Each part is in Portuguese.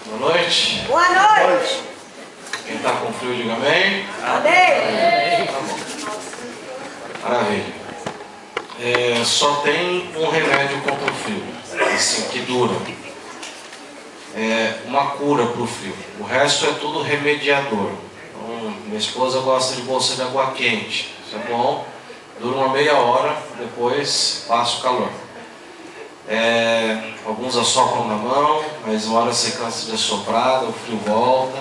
Boa noite. Boa noite. Quem está com frio, diga amém. Amém. Tá bom. Maravilha. Só tem um remédio contra o frio, assim, que dura. Uma cura para o frio. O resto é tudo remediador. Então, minha esposa gosta de bolsa de água quente. Isso é bom. Dura uma meia hora, depois passa o calor. Alguns assopram na mão, mas uma hora você cansa de assoprar, o frio volta.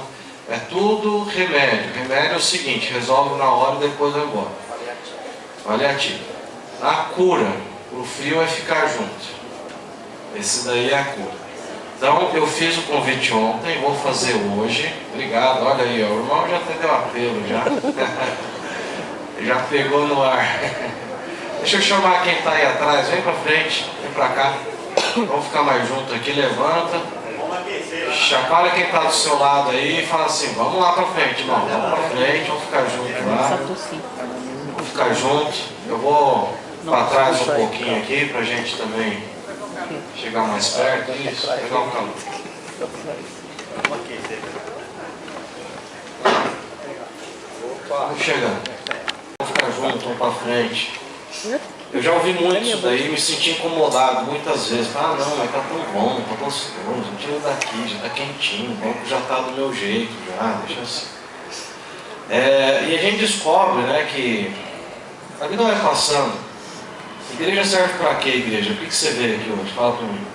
É tudo remédio. Remédio é o seguinte, resolve na hora e depois vai embora. Paliativo. A cura para o frio é ficar junto. Esse daí é a cura. Então eu fiz o convite ontem, vou fazer hoje. Obrigado, olha aí, o irmão já até deu apelo já. Já pegou no ar. Deixa eu chamar quem está aí atrás, vem para frente, vem para cá. Vamos ficar mais junto aqui, levanta. Chacoalha quem está do seu lado aí e fala assim, vamos lá para frente, irmão, vamos para frente, vamos ficar junto lá. Vamos ficar junto. Eu vou para trás um pouquinho aqui para a gente também chegar mais perto. Isso, pegar o calor. Vamos chegando. Vamos ficar junto, vamos para frente. Eu já ouvi muito isso daí, me senti incomodado muitas vezes. Não, mas tá tão bom, tá gostoso, não tira daqui, já tá quentinho, o banco já tá do meu jeito, já, deixa assim. E a gente descobre, né, que a vida vai passando. Igreja serve para quê, igreja? O que você veio aqui hoje? Fala para mim.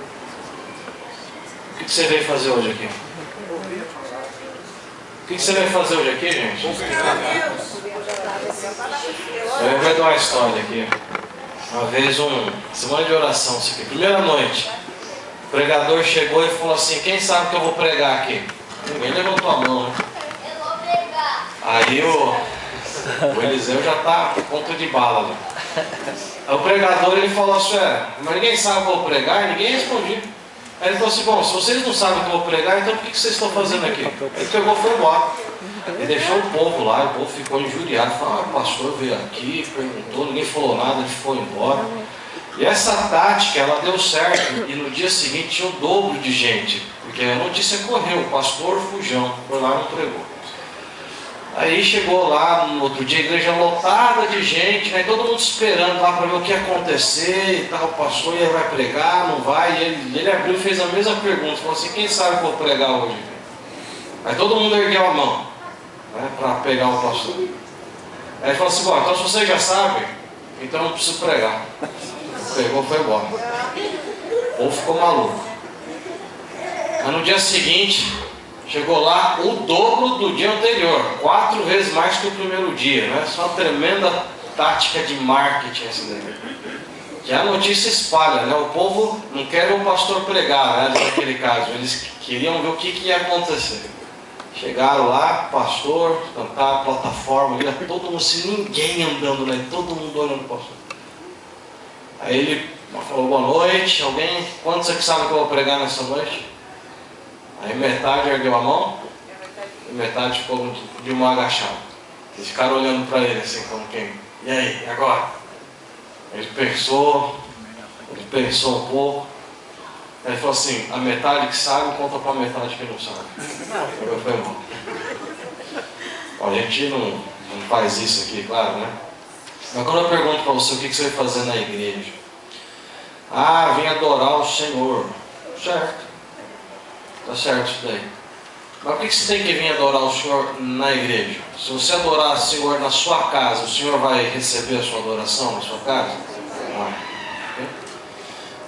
O que você veio fazer hoje aqui? O que você veio fazer hoje aqui, gente? Eu vou dar uma história aqui. Uma vez, semana de oração, isso aqui, primeira noite, o pregador chegou e falou assim, quem sabe que eu vou pregar aqui? Ninguém levantou a mão, né? Eu vou pregar. Aí o Eliseu já está ponto de bala, né? Aí o pregador ele falou assim, mas ninguém sabe que eu vou pregar, e ninguém respondia. Aí ele falou assim, bom, se vocês não sabem que eu vou pregar, então por que vocês estão fazendo aqui? Ele pegou e foi embora. Ele deixou o povo lá, o povo ficou injuriado, falou, o pastor veio aqui, perguntou, ninguém falou nada, ele foi embora. E essa tática, ela deu certo, e no dia seguinte tinha o dobro de gente, porque a notícia correu, o pastor Fujão foi lá e não pregou. Aí chegou lá, no outro dia, a igreja lotada de gente, né, todo mundo esperando lá para ver o que ia acontecer e tal, o pastor ia vai pregar, não vai, e ele abriu e fez a mesma pergunta, falou assim, quem sabe que eu vou pregar hoje? Aí todo mundo ergueu a mão, né, para pegar o pastor. Aí ele falou assim, bom, então se vocês já sabem, então não preciso pregar. Pegou, foi embora. O povo ficou maluco. Mas no dia seguinte, chegou lá o dobro do dia anterior, 4 vezes mais que o primeiro dia, né? Isso é uma tremenda tática de marketing essa daí. Que a notícia espalha, né? O povo não quer o pastor pregar, né? Naquele caso, eles queriam ver o que ia acontecer. Chegaram lá, pastor, cantar a plataforma, todo mundo, sem ninguém andando, né? Todo mundo olhando o pastor. Aí ele falou, boa noite, quantos aqui sabem que eu vou pregar nessa noite? Aí metade ergueu a mão, e metade ficou de mão agachada. Eles ficaram olhando para ele assim, como quem, e aí, agora? Ele pensou um pouco, aí ele falou assim, a metade que sabe conta para a metade que não sabe. Eu falei, irmão, a gente não faz isso aqui, claro, né? Mas quando eu pergunto para você o que você vai fazer na igreja, vim adorar o Senhor, certo? Está certo isso daí. Mas por que você tem que vir adorar o Senhor na igreja? Se você adorar o Senhor na sua casa, o Senhor vai receber a sua adoração na sua casa? Não.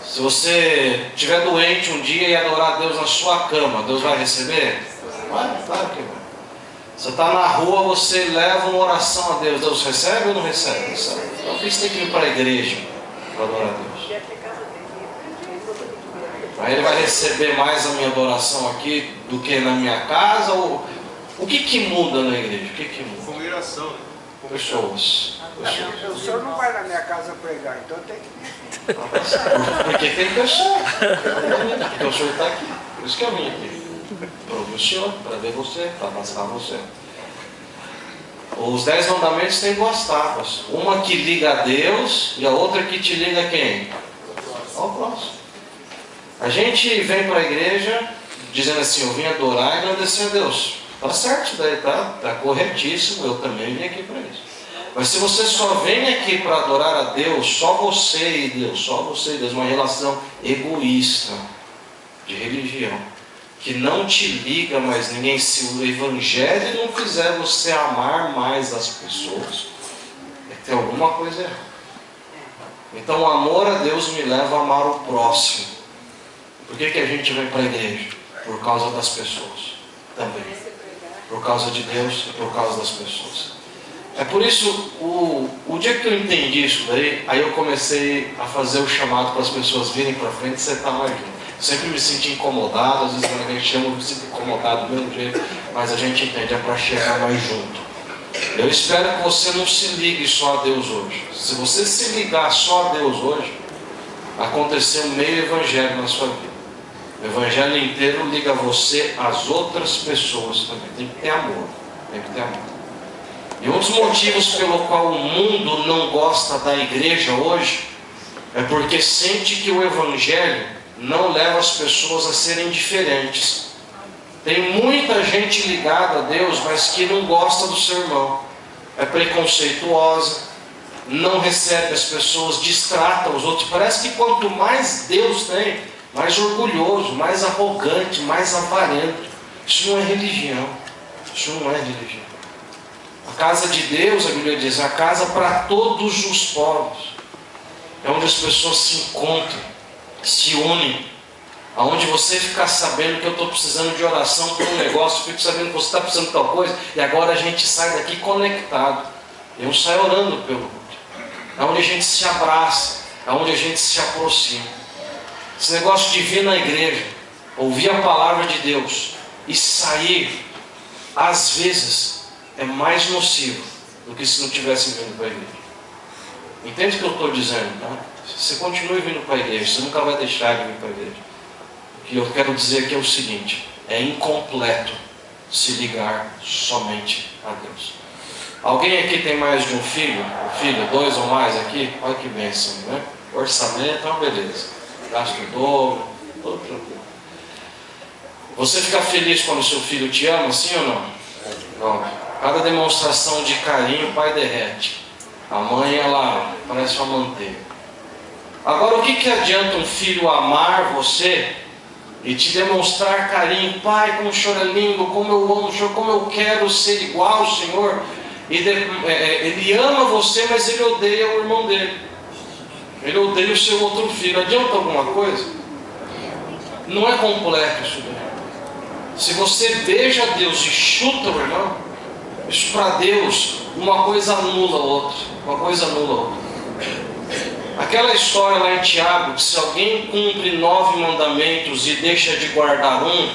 Se você estiver doente um dia e adorar a Deus na sua cama, Deus vai receber? Vai, claro que vai. Você está na rua, você leva uma oração a Deus, Deus recebe ou não recebe? Recebe. Então por que você tem que vir para a igreja para adorar a Deus? Aí ele vai receber mais a minha adoração aqui do que na minha casa? Ou o que muda na igreja? O que muda? Congregação. Pessoas. O senhor não vai na minha casa pregar, então tem que vir. Porque tem pessoas. Porque o senhor está aqui. Por isso que eu vim aqui. Para ouvir o senhor, para ver você, para passar você. Os 10 mandamentos têm 2 tábuas. Uma que liga a Deus e a outra que te liga a quem? Ao próximo. A gente vem para a igreja dizendo assim, eu vim adorar e agradecer a Deus. Está certo isso daí, tá corretíssimo, eu também vim aqui para isso. Mas se você só vem aqui para adorar a Deus, só você e Deus, uma relação egoísta de religião, que não te liga mais ninguém, se o evangelho não fizer você amar mais as pessoas, tem alguma coisa errada. Então o amor a Deus me leva a amar o próximo. Por que a gente vem para a igreja? Por causa das pessoas também. Por causa de Deus e por causa das pessoas. É por isso, o dia que eu entendi isso daí, aí eu comecei a fazer o chamado para as pessoas virem para frente e sentar mais junto. Sempre me senti incomodado, às vezes quando a gente chama eu me sinto incomodado do mesmo jeito, mas a gente entende, é para chegar mais junto. Eu espero que você não se ligue só a Deus hoje. Se você se ligar só a Deus hoje, aconteceu meio evangelho na sua vida. O evangelho inteiro liga você às outras pessoas também. Tem que ter amor. Tem que ter amor. E um dos motivos pelo qual o mundo não gosta da igreja hoje é porque sente que o evangelho não leva as pessoas a serem diferentes. Tem muita gente ligada a Deus, mas que não gosta do seu irmão. É preconceituosa, não recebe as pessoas, distrata os outros. Parece que quanto mais Deus tem, mais orgulhoso, mais arrogante, mais avarento. Isso não é religião. Isso não é religião. A casa de Deus, a Bíblia diz, é a casa para todos os povos. É onde as pessoas se encontram, se unem. Aonde você ficar sabendo que eu estou precisando de oração por um negócio, fico sabendo que você está precisando de tal coisa, e agora a gente sai daqui conectado. Eu saio orando pelo outro. É onde a gente se abraça, é onde a gente se aproxima. Esse negócio de vir na igreja, ouvir a palavra de Deus e sair, às vezes, é mais nocivo do que se não tivesse vindo para a igreja. Entende o que eu estou dizendo? Tá? Você continue vindo para a igreja, você nunca vai deixar de vir para a igreja. O que eu quero dizer aqui é o seguinte: é incompleto se ligar somente a Deus. Alguém aqui tem mais de um filho? Um filho, dois ou mais aqui? Olha que bênção, né? Orçamento é uma beleza. Gasto dobro, tudo tranquilo. Você fica feliz quando seu filho te ama, sim ou não? Não. Cada demonstração de carinho o pai derrete. A mãe, ela parece uma manteiga. Agora, o que adianta um filho amar você e te demonstrar carinho? Pai, como o Senhor é lindo, como eu amo o Senhor, como eu quero ser igual ao Senhor. Ele ama você, mas ele odeia o irmão dele. Ele odeia o seu outro filho. Adianta alguma coisa? Não é completo isso daí. Se você beija Deus e chuta o irmão, isso para Deus, uma coisa anula a outra. Uma coisa anula a outra. Aquela história lá em Tiago, que se alguém cumpre 9 mandamentos e deixa de guardar um,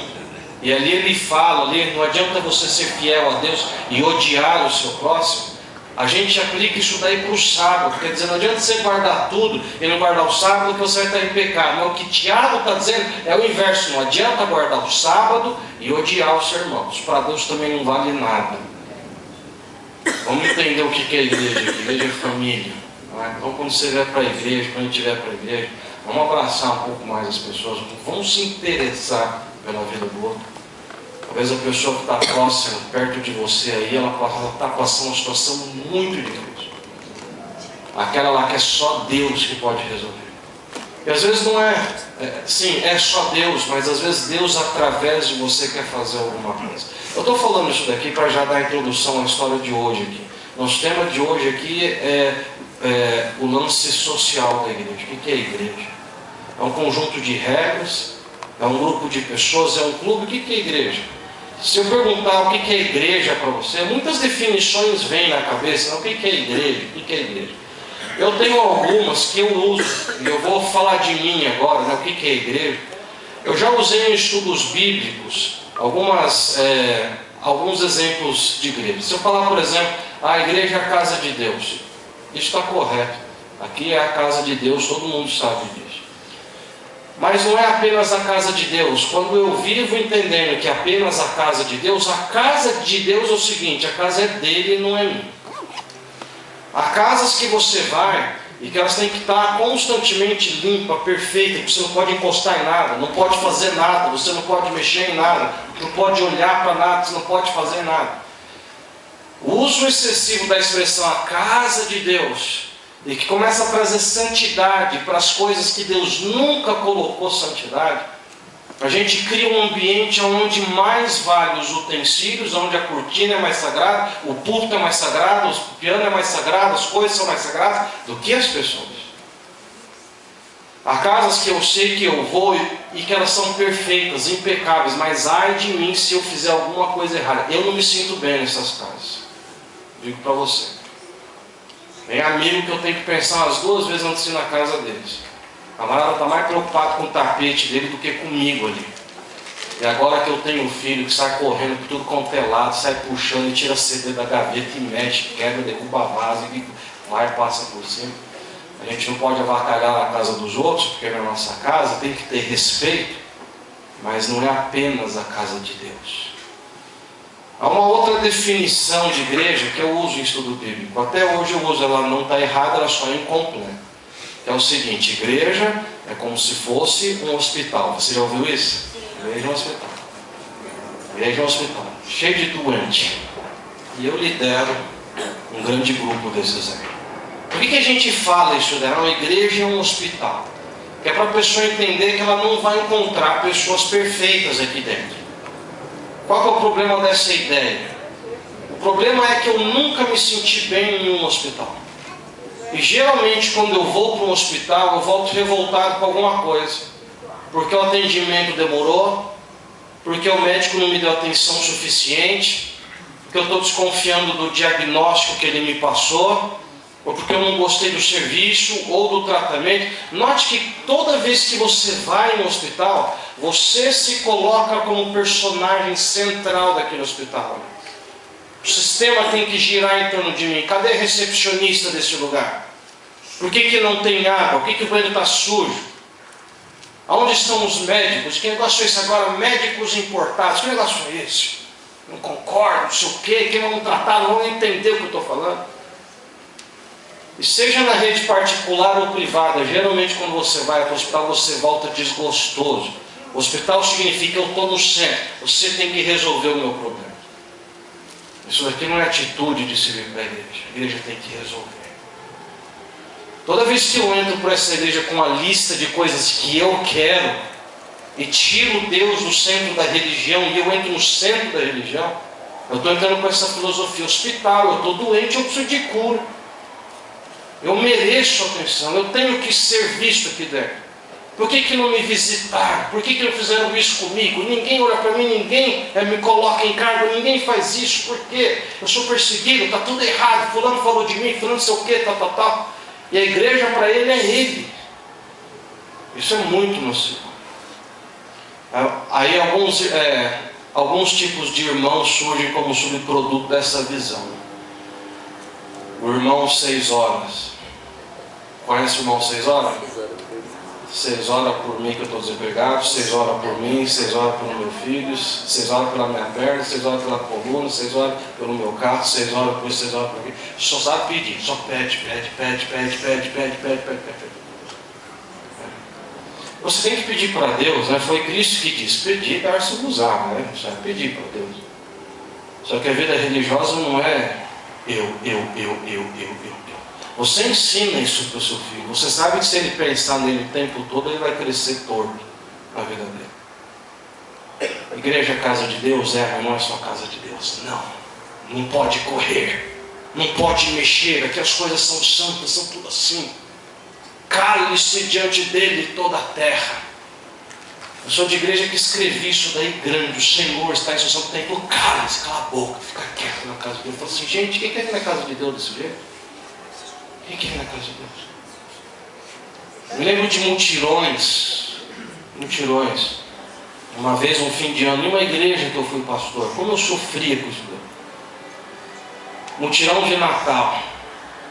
e ali ele fala, ali, não adianta você ser fiel a Deus e odiar o seu próximo. A gente aplica isso daí para o sábado, quer dizer, não adianta você guardar tudo e não guardar o sábado, que você vai estar em pecado. Mas o que Tiago está dizendo é o inverso: não adianta guardar o sábado e odiar os seus irmãos. Para Deus também não vale nada. Vamos entender o que é igreja. Igreja é família. Então, quando você vier para a igreja, quando a gente vier para a igreja, vamos abraçar um pouco mais as pessoas, vamos se interessar pela vida do outro. Talvez a pessoa que está próxima, perto de você aí, ela está passando uma situação muito difícil. Aquela lá que é só Deus que pode resolver. E às vezes não sim, é só Deus, mas às vezes Deus através de você quer fazer alguma coisa. Eu estou falando isso daqui para já dar a introdução à história de hoje aqui. Nosso tema de hoje aqui é o lance social da igreja. O que é a igreja? É um conjunto de regras, é um grupo de pessoas, é um clube. O que é a igreja? Se eu perguntar o que é a igreja para você, muitas definições vêm na cabeça. O que é a igreja? O que é a igreja? Eu tenho algumas que eu uso, e eu vou falar de mim agora, né? O que é a igreja? Eu já usei em estudos bíblicos alguns exemplos de igreja. Se eu falar, por exemplo, a igreja é a casa de Deus, isso está correto. Aqui é a casa de Deus, todo mundo sabe disso. Mas não é apenas a casa de Deus. Quando eu vivo entendendo que é apenas a casa de Deus, a casa de Deus é o seguinte: a casa é dele e não é minha. Há casas que você vai e que elas têm que estar constantemente limpa, perfeita, que você não pode encostar em nada, não pode fazer nada, você não pode mexer em nada, não pode olhar para nada, você não pode fazer nada. O uso excessivo da expressão a casa de Deus, e que começa a trazer santidade para as coisas que Deus nunca colocou santidade, a gente cria um ambiente onde mais vale os utensílios, onde a cortina é mais sagrada, o púlpito é mais sagrado, o piano é mais sagrado, as coisas são mais sagradas do que as pessoas. Há casas que eu sei que eu vou e que elas são perfeitas, impecáveis, mas ai de mim se eu fizer alguma coisa errada. Eu não me sinto bem nessas casas. Digo para você. Tem amigo que eu tenho que pensar umas 2 vezes antes de ir na casa deles. A camarada está mais preocupado com o tapete dele do que comigo ali. E agora que eu tenho um filho que sai correndo por tudo quanto é lado, sai puxando e tira CD da gaveta e mexe, quebra, derruba a vaso e vai e passa por cima. A gente não pode avacalhar na casa dos outros, porque é na nossa casa, tem que ter respeito, mas não é apenas a casa de Deus. Há uma outra definição de igreja que eu uso em estudo bíblico. Até hoje eu uso, ela não está errada, ela só é incompleta. É o seguinte: igreja é como se fosse um hospital. Você já ouviu isso? Igreja é um hospital. Igreja é um hospital, cheio de doente. E eu lidero um grande grupo desses aí. Por que a gente fala isso daí? Uma igreja é um hospital. Que é para a pessoa entender que ela não vai encontrar pessoas perfeitas aqui dentro. Qual que é o problema dessa ideia? O problema é que eu nunca me senti bem em um hospital. E geralmente quando eu vou para um hospital, eu volto revoltado com alguma coisa. Porque o atendimento demorou, porque o médico não me deu atenção suficiente, porque eu estou desconfiando do diagnóstico que ele me passou, ou porque eu não gostei do serviço ou do tratamento. Note que toda vez que você vai no hospital, você se coloca como personagem central daquele hospital. O sistema tem que girar em torno de mim. Cadê a recepcionista desse lugar? Por que não tem água? Por que o banheiro está sujo? Aonde estão os médicos? Que negócio é esse agora? Médicos importados. Que negócio é esse? Não concordo, não sei o quê. Quem não tratar não vai entender o que eu estou falando. E seja na rede particular ou privada, geralmente quando você vai para o hospital, você volta desgostoso. O hospital significa eu estou no centro. Você tem que resolver o meu problema. Isso daqui não é atitude de se vir para a igreja. A igreja tem que resolver. Toda vez que eu entro para essa igreja com uma lista de coisas que eu quero e tiro Deus do centro da religião e eu entro no centro da religião, eu estou entrando com essa filosofia: hospital, eu estou doente, eu preciso de cura. Eu mereço atenção, eu tenho que ser visto aqui dentro. Por que não me visitaram? Por que não fizeram isso comigo? Ninguém olha para mim, ninguém me coloca em cargo, ninguém faz isso. Por quê? Eu sou perseguido, está tudo errado. Fulano falou de mim, fulano não sei o quê, tal. E a igreja para ele é ele. Isso é muito nocivo. Aí alguns tipos de irmãos surgem como subproduto dessa visão. O irmão 6 horas. Conhece o irmão 6 horas? 6 horas por mim que eu estou desempregado, 6 horas por mim, 6 horas pelo meu filho, 6 horas pela minha perna, 6 horas pela coluna, 6 horas pelo meu carro, 6 horas por isso, 6 horas por mim. Só sabe pedir, só pede. Você tem que pedir para Deus, né? Foi Cristo que disse: pedir, dar-se-vos-á, né? Você vai pedir para Deus. Só que a vida religiosa não é eu. Você ensina isso para o seu filho. Você sabe que se ele pensar nele o tempo todo, ele vai crescer torto na vida dele. A igreja é a casa de Deus? Mas não é só a casa de Deus. Não pode correr, não pode mexer. Aqui as coisas são santas, são tudo assim. Cale-se diante dele toda a terra. Eu sou de igreja que escrevi isso daí grande: o Senhor está em sua santo templo. Cale-se, cala a boca, fica quieto na casa de Deus. Eu falo assim: gente, quem quer ir na casa de Deus desse jeito? Quem quer ir na casa de Deus? Me lembro de mutirões. Uma vez, um fim de ano, em uma igreja que eu fui pastor, como eu sofria com isso. Mutirão de Natal.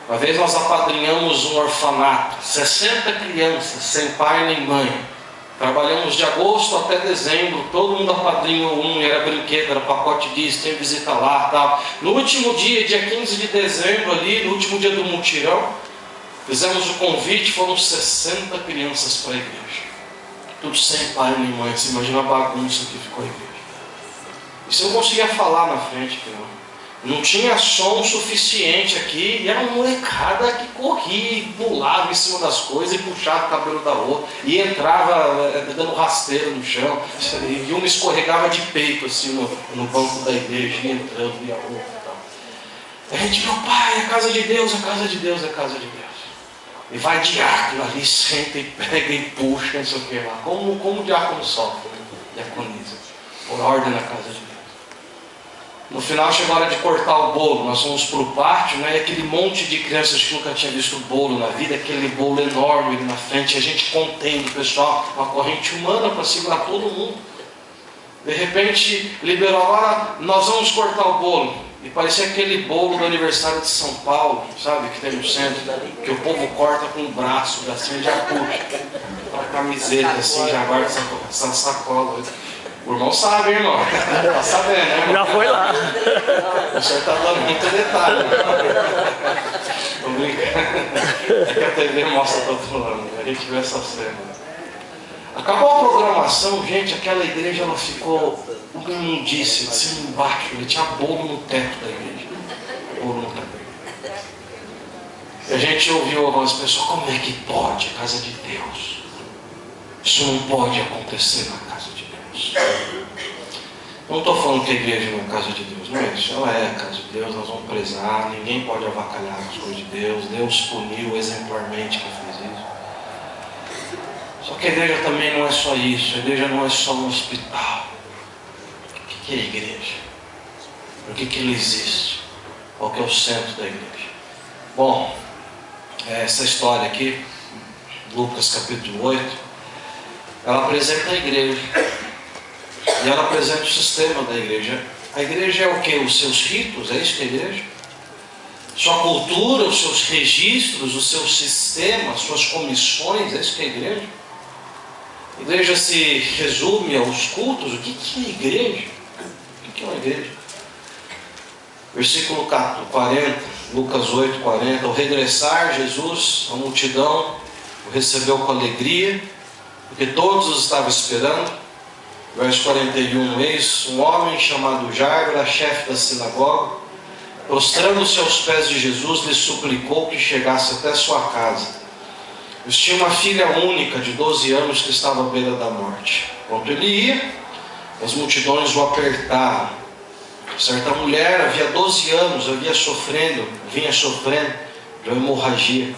Uma vez nós apadrinhamos um orfanato, 60 crianças, sem pai nem mãe. Trabalhamos de agosto até dezembro, todo mundo apadrinhou um, era brinquedo, era pacote disso, tem visita lá, tal. No último dia 15 de dezembro ali, no último dia do mutirão, Fizemos o convite, foram 60 crianças para a igreja. Tudo sem pai nem mãe. Você imagina a bagunça que ficou a igreja. Isso eu conseguia falar na frente, não tinha som suficiente aqui, e era uma molecada que corria e pulava em cima das coisas e puxava o cabelo da outra, e entrava dando rasteiro no chão, e uma escorregava de peito assim no banco da igreja, e entrando e a outra e tal. A gente, meu pai, é a casa de Deus, é a casa de Deus, é a casa de Deus. E vai diácono ali, senta e pega e puxa, não sei o que lá. Como o diácono sofre, né? Diaconiza. Por ordem na casa de Deus. No final chegou a hora de cortar o bolo. Nós fomos para o pátio, né? E aquele monte de crianças que nunca tinha visto bolo na vida, aquele bolo enorme ali na frente, a gente contendo o pessoal, uma corrente humana para segurar todo mundo. De repente liberou agora, nós vamos cortar o bolo. E parecia aquele bolo do aniversário de São Paulo, sabe, que tem no centro, que o povo corta com o braço, assim, já curte. Uma camiseta assim, já guarda essa sacola. O irmão sabe, irmão. Tá sabendo, né, irmão? Já foi lá. O senhor tá dando muito detalhe. Tô brincando. É que a TV mostra para outro lado, a gente vê essa cena. Acabou a programação, gente, aquela igreja ela ficou uma imundícia, assim embaixo, tinha bolo no teto da igreja. Bolo no teto. E a gente ouviu algumas pessoas, como é que pode, a casa de Deus? Isso não pode acontecer na casa de Deus. Eu não estou falando que a igreja não é a casa de Deus, não é isso. Ela é a casa de Deus, nós vamos prezar, ninguém pode avacalhar as coisas de Deus. Deus puniu exemplarmente quem fez isso. Só que a igreja também não é só isso, a igreja não é só um hospital. O que é a igreja? Por que ela existe? Qual que é o centro da igreja? Bom, essa história aqui, Lucas capítulo 8, ela apresenta a igreja. E ela apresenta o sistema da igreja. A igreja é o que? Os seus ritos, é isso que é a igreja? Sua cultura, os seus registros, os seus sistemas, suas comissões, é isso que é a igreja? A igreja se resume aos cultos. O que é a igreja? O que é uma igreja? Versículo 40, Lucas 8, 40. Ao regressar, Jesus, a multidão o recebeu com alegria, porque todos os estavam esperando. Verso 41. Eis um homem chamado Jairo, era chefe da sinagoga, prostrando-se aos pés de Jesus, lhe suplicou que chegasse até sua casa. Eles tinham uma filha única de 12 anos que estava à beira da morte. Quando ele ia, as multidões o apertavam. Certa mulher havia 12 anos, vinha sofrendo de uma hemorragia,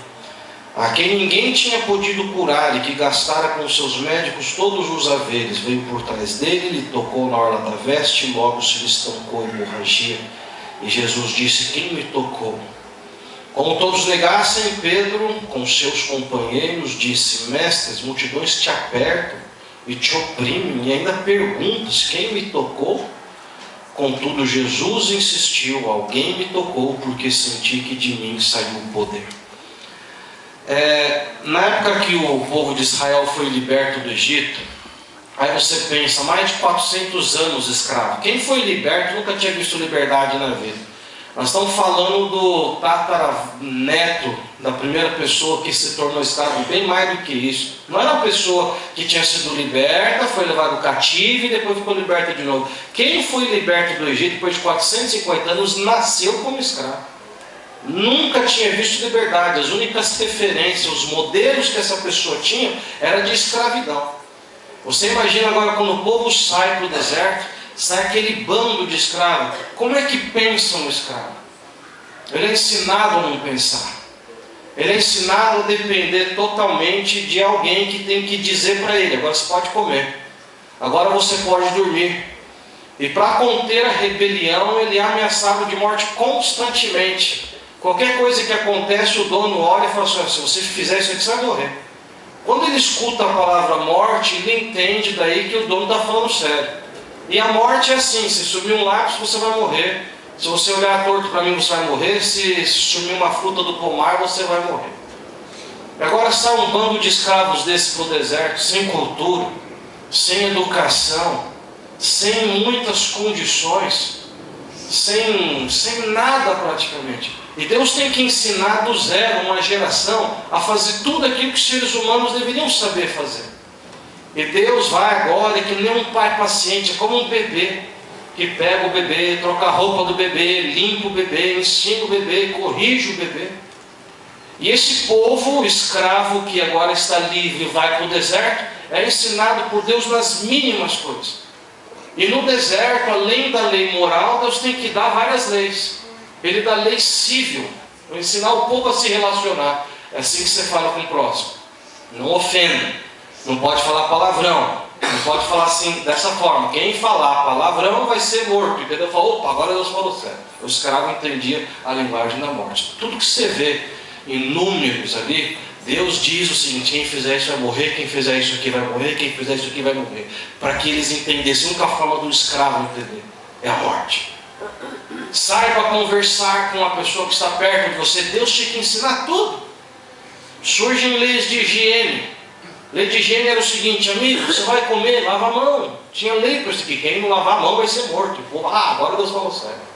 a quem ninguém tinha podido curar, e que gastara com seus médicos todos os haveres, veio por trás dele, lhe tocou na orla da veste, e logo se lhe estancou a hemorragia. E Jesus disse: quem me tocou? Como todos negassem, Pedro, com seus companheiros, disse: mestre, as multidões te apertam e te oprimem, e ainda perguntas: quem me tocou? Contudo, Jesus insistiu: alguém me tocou, porque senti que de mim saiu o poder. Na época que o povo de Israel foi liberto do Egito, aí você pensa, mais de 400 anos escravo. Quem foi liberto nunca tinha visto liberdade na vida. Nós estamos falando do tataraneto da primeira pessoa que se tornou escravo, bem mais do que isso. Não era uma pessoa que tinha sido liberta, foi levado cativo e depois ficou liberta de novo. Quem foi liberto do Egito depois de 450 anos nasceu como escravo. Nunca tinha visto liberdade. As únicas referências, os modelos que essa pessoa tinha era de escravidão. Você imagina agora quando o povo sai para o deserto, sai aquele bando de escravos. Como é que pensa um escravo? Ele é ensinado a não pensar. Ele é ensinado a depender totalmente de alguém que tem que dizer para ele: agora você pode comer, agora você pode dormir. E para conter a rebelião, ele é ameaçado de morte constantemente. Qualquer coisa que acontece, o dono olha e fala assim: se você fizer isso aqui, você vai morrer. Quando ele escuta a palavra morte, ele entende daí que o dono está falando sério. E a morte é assim: se sumir um lápis, você vai morrer. Se você olhar torto para mim, você vai morrer. Se sumir uma fruta do pomar, você vai morrer. Agora sai um bando de escravos desse para o deserto, sem cultura, sem educação, sem muitas condições, sem nada praticamente. E Deus tem que ensinar do zero uma geração a fazer tudo aquilo que os seres humanos deveriam saber fazer. E Deus vai agora, que nem um pai paciente, é como um bebê, que pega o bebê, troca a roupa do bebê, limpa o bebê, ensina o bebê, corrige o bebê. E esse povo escravo que agora está livre e vai para o deserto, é ensinado por Deus nas mínimas coisas. E no deserto, além da lei moral, Deus tem que dar várias leis. Ele dá lei civil, para ensinar o povo a se relacionar. É assim que você fala com o próximo. Não ofenda, não pode falar palavrão, não pode falar assim, dessa forma. Quem falar palavrão vai ser morto. Entendeu? Fala, opa, agora Deus falou certo. O escravo entendia a linguagem da morte. Tudo que você vê em números ali, Deus diz o seguinte: quem fizer isso vai morrer, quem fizer isso aqui vai morrer, quem fizer isso aqui vai morrer. Para que eles entendessem, a única forma do escravo entender é a morte. Saiba conversar com a pessoa que está perto de você. Deus tinha que ensinar tudo. Surgem leis de higiene. Lei de higiene era o seguinte: amigo, você vai comer, lava a mão. Tinha lei para isso aqui: quem não lavar a mão vai ser morto. E, pô, agora Deus falou sério.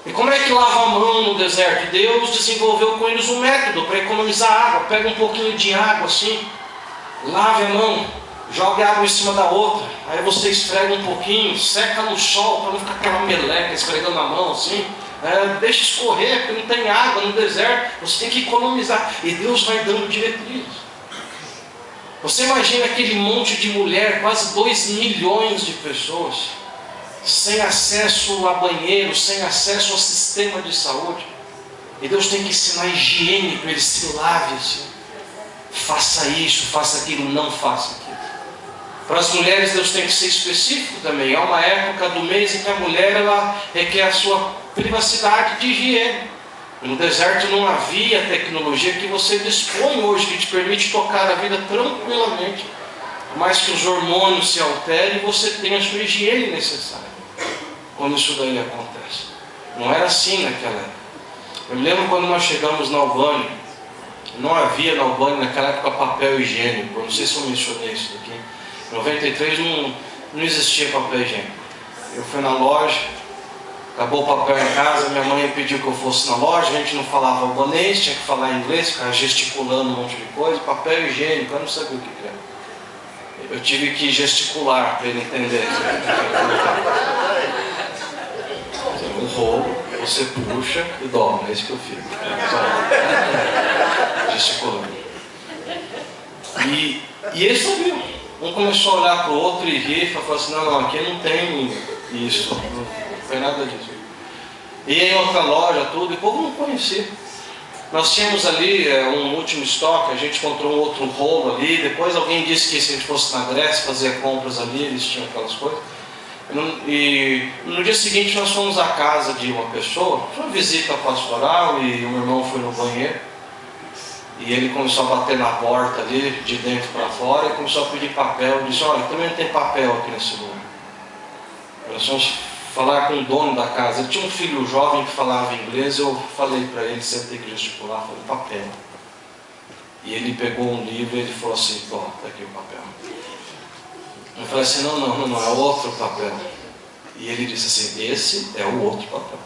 E como é que lava a mão no deserto? Deus desenvolveu com eles um método para economizar água. Pega um pouquinho de água assim, lave a mão, joga água em cima da outra, aí você esfrega um pouquinho, seca no sol para não ficar aquela meleca esfregando a mão assim, deixa escorrer, porque não tem água no deserto, você tem que economizar. E Deus vai dando diretrizes. Você imagina aquele monte de mulher, quase 2 milhões de pessoas, sem acesso a banheiro, sem acesso ao sistema de saúde. E Deus tem que ensinar higiene para eles: se lave assim, faça isso, faça aquilo, não faça aquilo. Para as mulheres Deus tem que ser específico também. Há uma época do mês em que a mulher ela requer a sua privacidade de higiene. No deserto não havia a tecnologia que você dispõe hoje, que te permite tocar a vida tranquilamente, mas que os hormônios se alterem e você tenha a sua higiene necessária. Quando isso daí acontece, não era assim naquela época. Eu me lembro quando nós chegamos na Albânia, não havia na Albânia naquela época papel higiênico. Eu não sei se eu mencionei isso daqui. Em 93 não existia papel higiênico. Eu fui na loja, acabou o papel em casa, minha mãe pediu que eu fosse na loja, a gente não falava albanês, tinha que falar inglês, ficava gesticulando um monte de coisa. Papel higiênico, eu não sabia o que era. Eu tive que gesticular para ele entender. O rolo, você puxa e dobra, é isso que eu fiz. Gesticulando. E eles sabiam. Um começou a olhar para o outro e rir, e falou assim: não, aqui não tem isso, não foi nada disso. E em outra loja, tudo, e o povo não conhecia. Nós tínhamos ali um último estoque, a gente encontrou um outro rolo ali. Depois alguém disse que se a gente fosse na Grécia fazer compras ali, eles tinham aquelas coisas. E no dia seguinte nós fomos à casa de uma pessoa, foi uma visita pastoral, e o meu irmão foi no banheiro. E ele começou a bater na porta ali, de dentro para fora, e começou a pedir papel. Disse: olha, também não tem papel aqui nesse lugar. Nós fomos falar com o dono da casa. Ele tinha um filho jovem que falava inglês. Eu falei para ele, você tem que gesticular, falei: papel. E ele pegou um livro e ele falou assim: ó, tá aqui o papel. Eu falei assim: não, é outro papel. E ele disse assim: esse é o outro papel.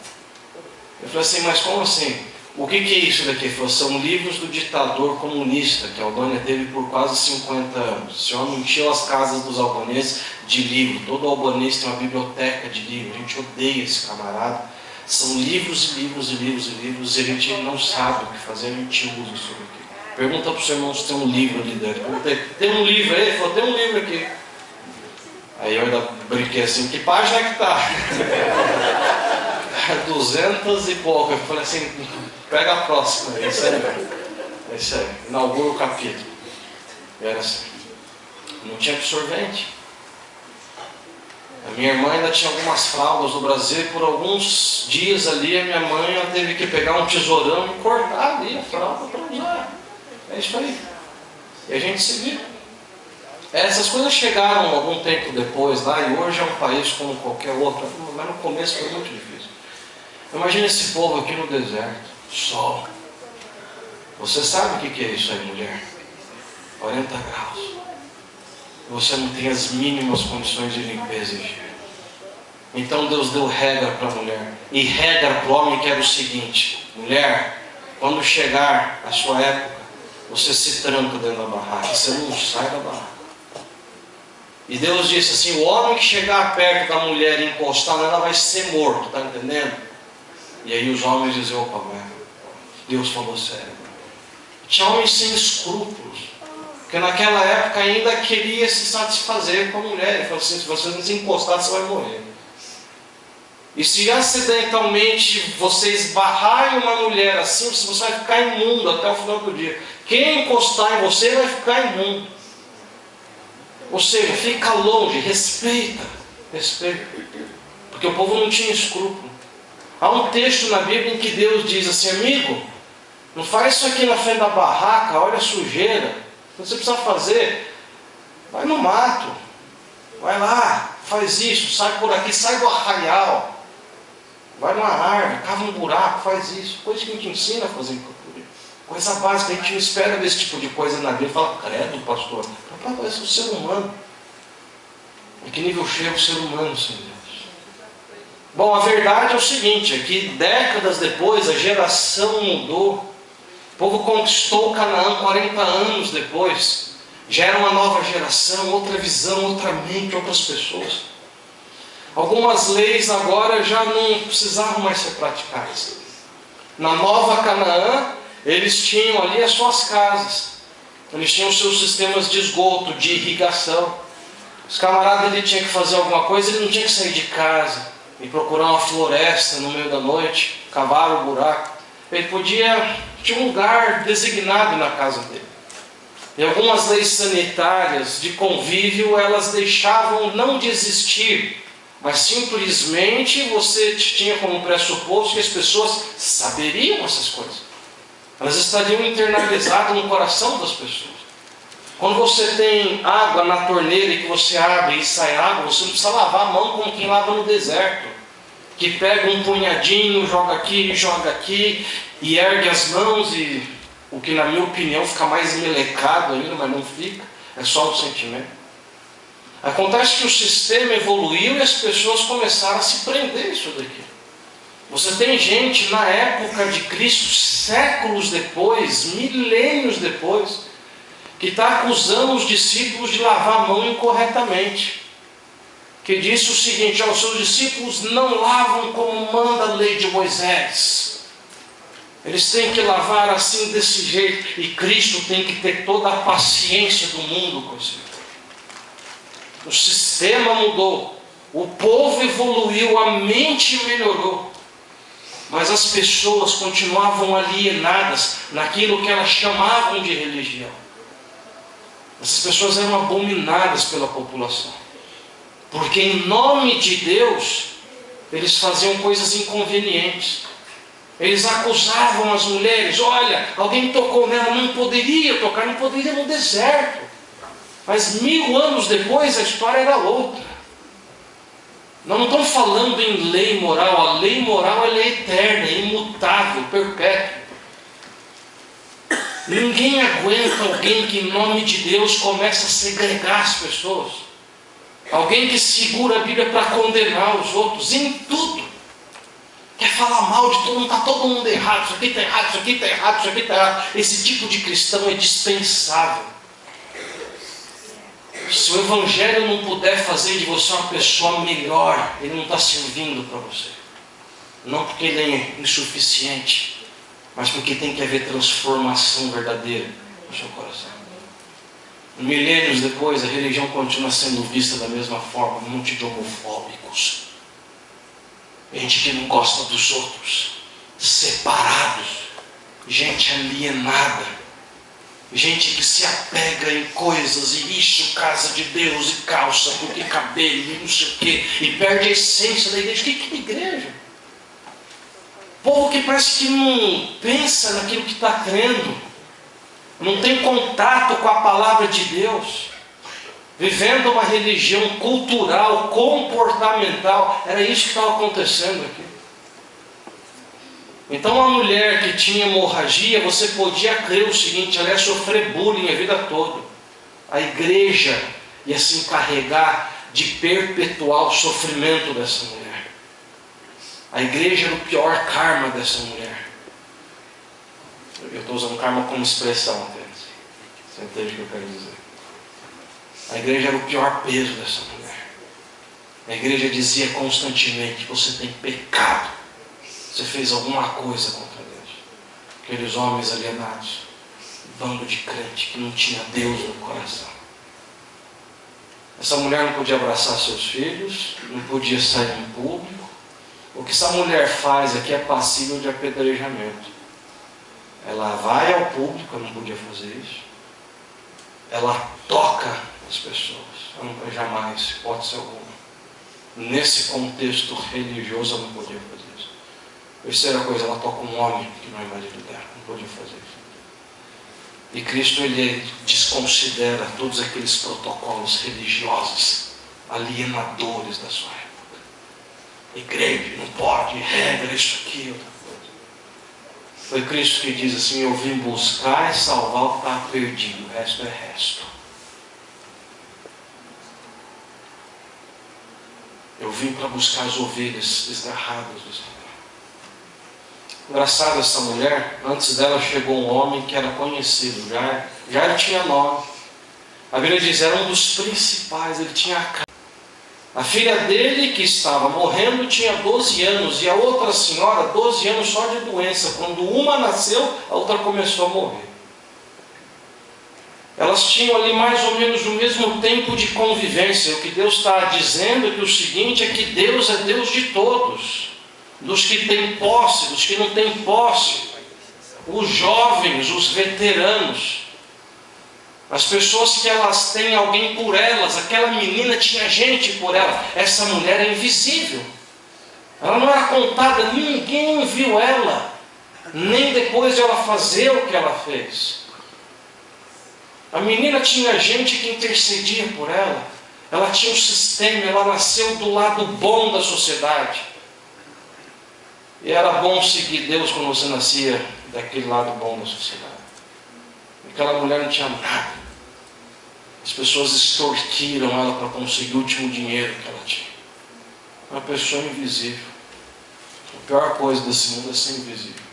Eu falei assim: mas como assim? O que é isso daqui? Ele falou: são livros do ditador comunista que a Albânia teve por quase 50 anos. O senhor não encheu as casas dos albaneses de livro. Todo albanês tem uma biblioteca de livros. A gente odeia esse camarada. São livros e livros e livros e livros, e a gente não sabe o que fazer, a gente usa isso aqui. Pergunta para o seu irmão se tem um livro ali dentro. Perguntei: tem um livro aí? Ele falou: tem um livro aqui. Aí eu ainda brinquei assim: que página que está? 200 e pouco. Eu falei assim: pega a próxima. É isso aí. Inaugura o capítulo. E era assim. Não tinha absorvente. A minha irmã ainda tinha algumas fraldas do Brasil, e por alguns dias ali a minha mãe teve que pegar um tesourão e cortar ali a fralda para usar. É isso aí. E a gente se viu. Essas coisas chegaram algum tempo depois lá, e hoje é um país como qualquer outro, mas no começo foi muito difícil. Imagina esse povo aqui no deserto, sol. Você sabe o que é isso aí, mulher? 40 graus. Você não tem as mínimas condições de limpeza e higiene. Então Deus deu regra para a mulher. E regra para o homem que era o seguinte: mulher, quando chegar a sua época, você se tranca dentro da barraca, você não sai da barraca. E Deus disse assim: o homem que chegar perto da mulher e encostar nela vai ser morto, está entendendo? E aí os homens diziam: opa, Deus falou sério. Tinha homens sem escrúpulos, porque naquela época ainda queria se satisfazer com a mulher. Ele falou assim: se você não se encostar, você vai morrer. E se acidentalmente você esbarrar em uma mulher assim, você vai ficar imundo até o final do dia. Quem encostar em você vai ficar imundo. Ou seja, fica longe, respeita. Porque o povo não tinha escrúpulo. Há um texto na Bíblia em que Deus diz assim: amigo, não faz isso aqui na frente da barraca, olha a sujeira. Você precisa fazer, vai no mato, vai lá, faz isso, sai por aqui, sai do arraial. Vai numa árvore, cava um buraco, faz isso. Coisa que a gente ensina a fazer em cultura. Coisa básica, a gente não espera ver esse tipo de coisa na Bíblia. Fala, credo, pastor. Papai, parece um ser humano. Em que nível chega o ser humano, Senhor Deus? Bom, a verdade é o seguinte, é que décadas depois a geração mudou. O povo conquistou Canaã 40 anos depois. Já era uma nova geração, outra visão, outra mente, outras pessoas. Algumas leis agora já não precisavam mais ser praticadas. Na Nova Canaã, eles tinham ali as suas casas. Eles tinham os seus sistemas de esgoto, de irrigação. Os camaradas, ele tinha que fazer alguma coisa, ele não tinha que sair de casa e procurar uma floresta no meio da noite, cavar o buraco. Ele tinha um lugar designado na casa dele. E algumas leis sanitárias de convívio, elas deixavam não de existir, mas simplesmente você tinha como pressuposto que as pessoas saberiam essas coisas. Elas estariam internalizadas no coração das pessoas. Quando você tem água na torneira e que você abre e sai água, você não precisa lavar a mão como quem lava no deserto. Que pega um punhadinho, joga aqui e ergue as mãos e o que na minha opinião fica mais melecado ainda, mas não fica. É só o sentimento. Acontece que o sistema evoluiu e as pessoas começaram a se prender isso daqui. Você tem gente na época de Cristo, séculos depois, milênios depois, que está acusando os discípulos de lavar a mão incorretamente. Que disse o seguinte: os seus discípulos não lavam como manda a lei de Moisés. Eles têm que lavar assim, desse jeito. E Cristo tem que ter toda a paciência do mundo com isso. O sistema mudou, o povo evoluiu, a mente melhorou, mas as pessoas continuavam alienadas naquilo que elas chamavam de religião. Essas pessoas eram abominadas pela população, porque em nome de Deus eles faziam coisas inconvenientes. Eles acusavam as mulheres: olha, alguém tocou nela, não poderia tocar, não poderia no deserto. Mas 1000 anos depois a história era outra. Nós não estamos falando em lei moral. A lei moral é lei eterna, é imutável, perpétua. Ninguém aguenta alguém que em nome de Deus começa a segregar as pessoas. Alguém que segura a Bíblia para condenar os outros em tudo. Quer falar mal de todo mundo, está todo mundo errado, isso aqui está errado, isso aqui está errado, isso aqui está errado. Esse tipo de cristão é dispensável. Se o Evangelho não puder fazer de você uma pessoa melhor, ele não está servindo para você. Não porque ele é insuficiente, mas porque tem que haver transformação verdadeira no seu coração. Milênios depois, a religião continua sendo vista da mesma forma, um monte de homofóbicos, gente que não gosta dos outros, separados, gente alienada, gente que se apega em coisas, e isso, casa de Deus, e calça, porque cabelo, e não sei o quê, e perde a essência da igreja. O que é igreja? Povo que parece que não pensa naquilo que está crendo, não tem contato com a palavra de Deus, vivendo uma religião cultural, comportamental. Era isso que estava acontecendo aqui. Então a mulher que tinha hemorragia, você podia crer o seguinte: ela ia sofrer bullying a vida toda. A igreja ia se encarregar de perpetuar o sofrimento dessa mulher. A igreja era o pior karma dessa mulher. Eu estou usando karma como expressão até. Você entende o que eu quero dizer? A igreja era o pior peso dessa mulher. A igreja dizia constantemente: você tem pecado. Você fez alguma coisa contra Deus. Aqueles homens alienados, bando de crente que não tinha Deus no coração. Essa mulher não podia abraçar seus filhos, não podia sair em público. O que essa mulher faz aqui é passível de apedrejamento. Ela vai ao público, ela não podia fazer isso. Ela toca as pessoas, ela não jamais, hipótese alguma. Nesse contexto religioso, ela não podia fazer isso. Terceira coisa, ela toca um homem que não é marido dela, não podia fazer isso. E Cristo, ele desconsidera todos aqueles protocolos religiosos alienadores da sua época. Igreja não pode, regra, isso aqui, outra coisa. Foi Cristo que diz assim: eu vim buscar e salvar o que está perdido, o resto é resto. Eu vim para buscar as ovelhas desgarradas do Senhor. Engraçado, essa mulher, antes dela chegou um homem que era conhecido, já tinha nome. A Bíblia diz, era um dos principais, ele tinha a casa. A filha dele, que estava morrendo, tinha 12 anos, e a outra senhora, 12 anos só de doença. Quando uma nasceu, a outra começou a morrer. Elas tinham ali mais ou menos o mesmo tempo de convivência. O que Deus está dizendo é que o seguinte é que Deus é Deus de todos. Dos que têm posse, dos que não têm posse, os jovens, os veteranos, as pessoas que elas têm alguém por elas. Aquela menina tinha gente por ela. Essa mulher é invisível, ela não era contada, ninguém viu ela, nem depois de ela fazer o que ela fez. A menina tinha gente que intercedia por ela, ela tinha um sistema, ela nasceu do lado bom da sociedade. E era bom seguir Deus quando você nascia daquele lado bom da sociedade. Aquela mulher não tinha nada. As pessoas extorquiram ela para conseguir o último dinheiro que ela tinha. Uma pessoa invisível. A pior coisa desse mundo é ser invisível.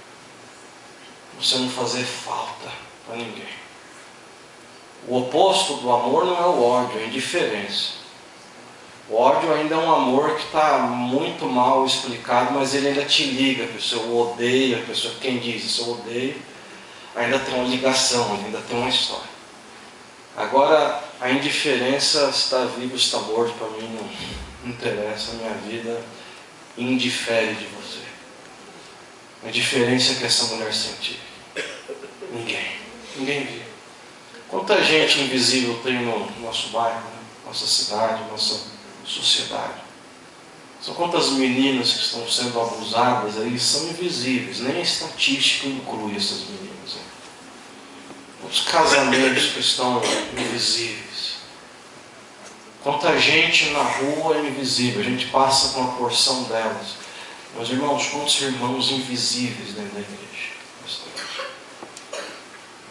Você não fazer falta para ninguém. O oposto do amor não é o ódio, é a indiferença. O ódio ainda é um amor que está muito mal explicado, mas ele ainda te liga. A pessoa odeia, a pessoa, quem diz isso, eu odeio, ainda tem uma ligação, ainda tem uma história. Agora, a indiferença, está vivo, está morto, para mim não interessa, a minha vida indifere de você. A diferença que essa mulher sentiu. Ninguém viu. Quanta gente invisível tem no nosso bairro, nossa cidade, nossa sociedade. São quantas meninas que estão sendo abusadas aí, são invisíveis, nem a estatística inclui essas meninas. Os casamentos que estão invisíveis. Quanta gente na rua é invisível, a gente passa com uma porção delas. Meus irmãos, quantos irmãos invisíveis dentro da igreja?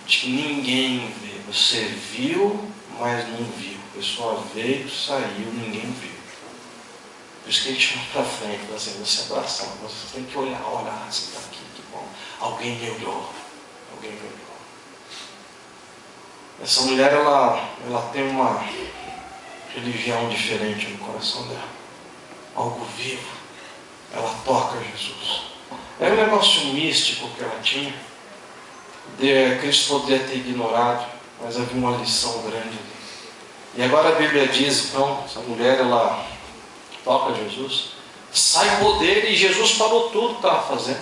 De que ninguém vê. Você viu, mas não viu. A pessoa veio, saiu, ninguém viu. Por isso que a gente vai para frente, assim, você abraçar, você tem que olhar, você está aqui, que bom. Alguém me olhou. Essa mulher, ela tem uma religião diferente no coração dela. Algo vivo. Ela toca Jesus. Era um negócio místico que ela tinha. Cristo poderia ter ignorado, mas havia uma lição grande ali. E agora a Bíblia diz, então, essa mulher, ela toca Jesus, sai poder, e Jesus parou tudo que estava fazendo.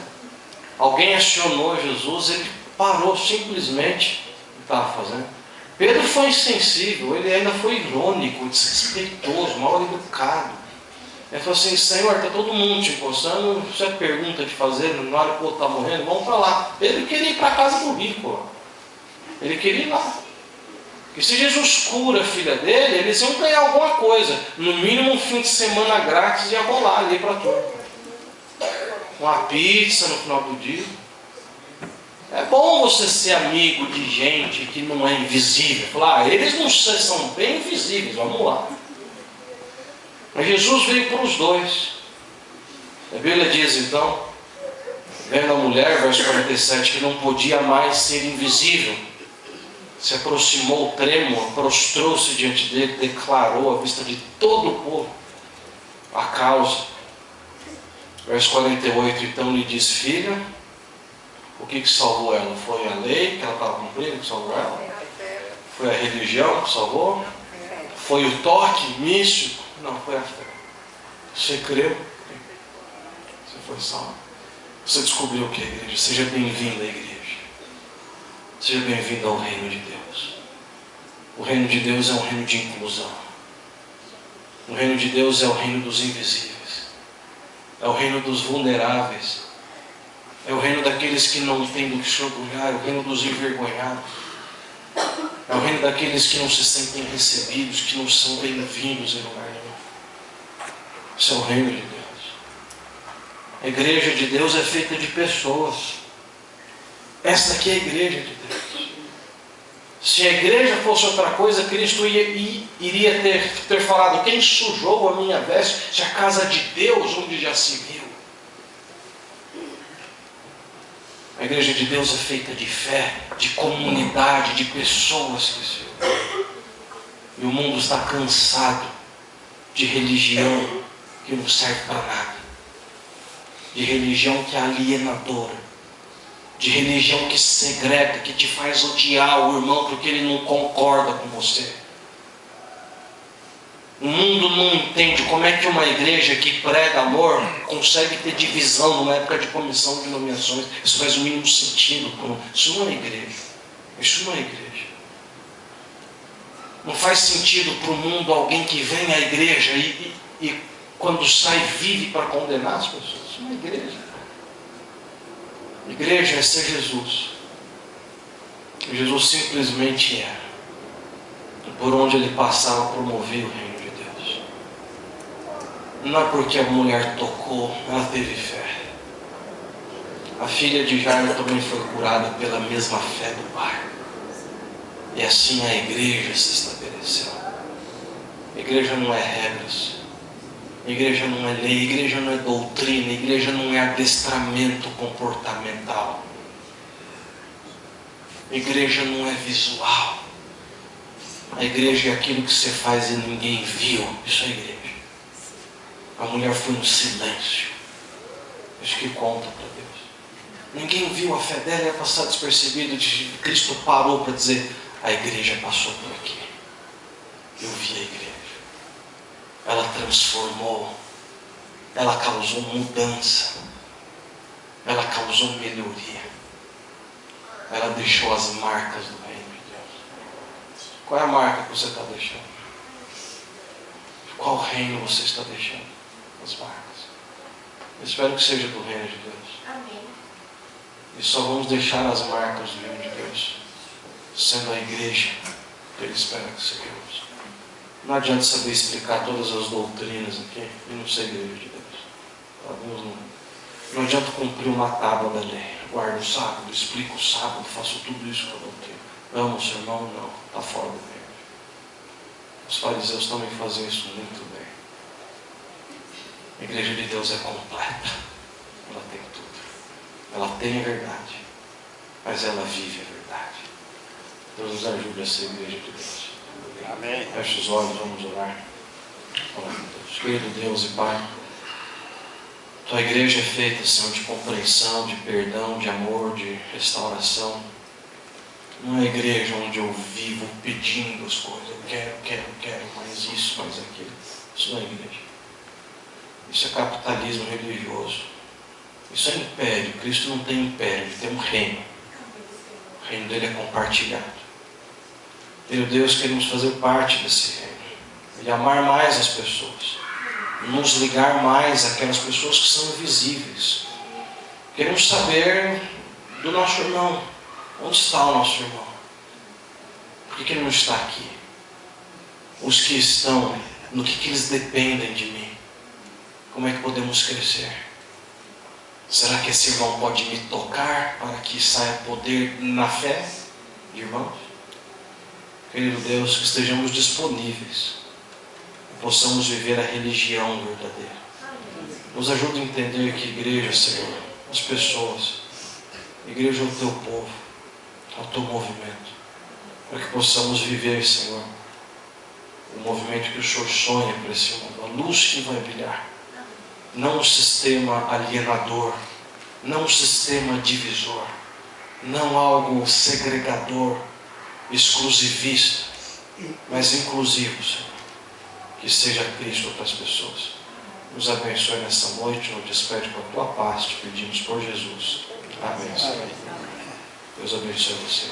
Alguém acionou Jesus, ele parou simplesmente o que estava fazendo. Pedro foi insensível, ele ainda foi irônico, desrespeitoso, mal educado. Ele falou assim: Senhor, está todo mundo te encostando, você é pergunta de fazer, na hora que o outro está morrendo, vamos para lá. Pedro queria ir para a casa do rico, ele queria ir lá. Porque se Jesus cura a filha dele, eles iam ganhar alguma coisa. No mínimo um fim de semana grátis ia rolar ali para tudo. Uma pizza no final do dia. É bom você ser amigo de gente que não é invisível. Falar, eles não são bem invisíveis, vamos lá. Mas Jesus veio para os dois. A Bíblia diz então, vendo a mulher, verso 47, que não podia mais ser invisível, se aproximou trêmula, prostrou-se diante dele, declarou à vista de todo o povo a causa. Verso 48, então lhe diz: filha, o que salvou ela? Foi a lei que ela estava cumprindo que salvou ela? Foi a religião que salvou? Foi o toque místico? Não, foi a fé. Você creu? Você foi salvo. Você descobriu o que é a igreja? Seja bem-vindo à igreja. Seja bem-vindo ao reino de Deus. O reino de Deus é um reino de inclusão. O reino de Deus é o reino dos invisíveis. É o reino dos vulneráveis. É o reino daqueles que não têm do que se orgulhar. É o reino dos envergonhados. É o reino daqueles que não se sentem recebidos, que não são bem-vindos em lugar nenhum. Isso é o reino de Deus. A igreja de Deus é feita de pessoas. Esta aqui é a igreja de Deus. Se a igreja fosse outra coisa, Cristo iria ter falado: quem sujou a minha veste? Se a casa de Deus, onde já se viu. A igreja de Deus é feita de fé, de comunidade, de pessoas que se unem. E o mundo está cansado de religião que não serve para nada. De religião que é alienadora, de religião que segrega, que te faz odiar o irmão porque ele não concorda com você. O mundo não entende como é que uma igreja que prega amor consegue ter divisão numa época de comissão de nomeações. Isso faz o mínimo sentido. Isso não é igreja. Isso não é igreja. Não faz sentido para o mundo alguém que vem à igreja e quando sai vive para condenar as pessoas. Isso não é igreja. Igreja é ser Jesus. Jesus simplesmente era. E por onde ele passava, promovia o reino de Deus. Não é porque a mulher tocou, ela teve fé. A filha de Jairo também foi curada pela mesma fé do pai. E assim a igreja se estabeleceu. A igreja não é regras. A igreja não é lei, a igreja não é doutrina, a igreja não é adestramento comportamental. A igreja não é visual. A igreja é aquilo que você faz e ninguém viu. Isso é igreja. A mulher foi no silêncio. Isso que conta para Deus. Ninguém viu a fé dela, ia passar despercebido. Cristo parou para dizer: a igreja passou por aqui. Eu vi a igreja. Ela transformou, ela causou mudança, ela causou melhoria, ela deixou as marcas do reino de Deus. Qual é a marca que você está deixando? Qual reino você está deixando? As marcas. Eu espero que seja do reino de Deus. Amém. E só vamos deixar as marcas do reino de Deus sendo a igreja que Ele espera que sejamos. Não adianta saber explicar todas as doutrinas aqui e não ser igreja de Deus. Alguns não. Não adianta cumprir uma tábua da lei. Guardo o sábado, explico o sábado, faço tudo isso com a doutrina. Amo o seu irmão? Não. Está fora do reino. Os fariseus também fazem isso muito bem. A igreja de Deus é completa. Ela tem tudo. Ela tem a verdade. Mas ela vive a verdade. Deus nos ajude a ser igreja de Deus. Amém. Feche os olhos, vamos orar. Deus. Querido Deus e Pai, Tua igreja é feita, Senhor, de compreensão, de perdão, de amor, de restauração. Não é a igreja onde eu vivo pedindo as coisas. Eu quero, mais isso, mais aquilo. Isso não é igreja. Isso é capitalismo religioso. Isso é império. Cristo não tem império, Ele tem um reino. O reino dele é compartilhado. Meu Deus, queremos fazer parte desse reino. E amar mais as pessoas. Nos ligar mais àquelas pessoas que são invisíveis. Queremos saber do nosso irmão. Onde está o nosso irmão? Por que ele não está aqui? Os que estão, no que eles dependem de mim? Como é que podemos crescer? Será que esse irmão pode me tocar para que saia poder na fé de irmãos? Querido Deus, que estejamos disponíveis, que possamos viver a religião verdadeira. Nos ajuda a entender que igreja, Senhor, as pessoas, igreja é o teu povo, é o teu movimento, para que possamos viver, Senhor, o movimento que o Senhor sonha para esse mundo, a luz que vai brilhar, não um sistema alienador, não um sistema divisor, não algo segregador, exclusivista, mas inclusivo, Senhor, que seja Cristo para as pessoas. Nos abençoe nessa noite, nos despede com a tua paz, te pedimos por Jesus. Amém, Senhor. Deus abençoe você.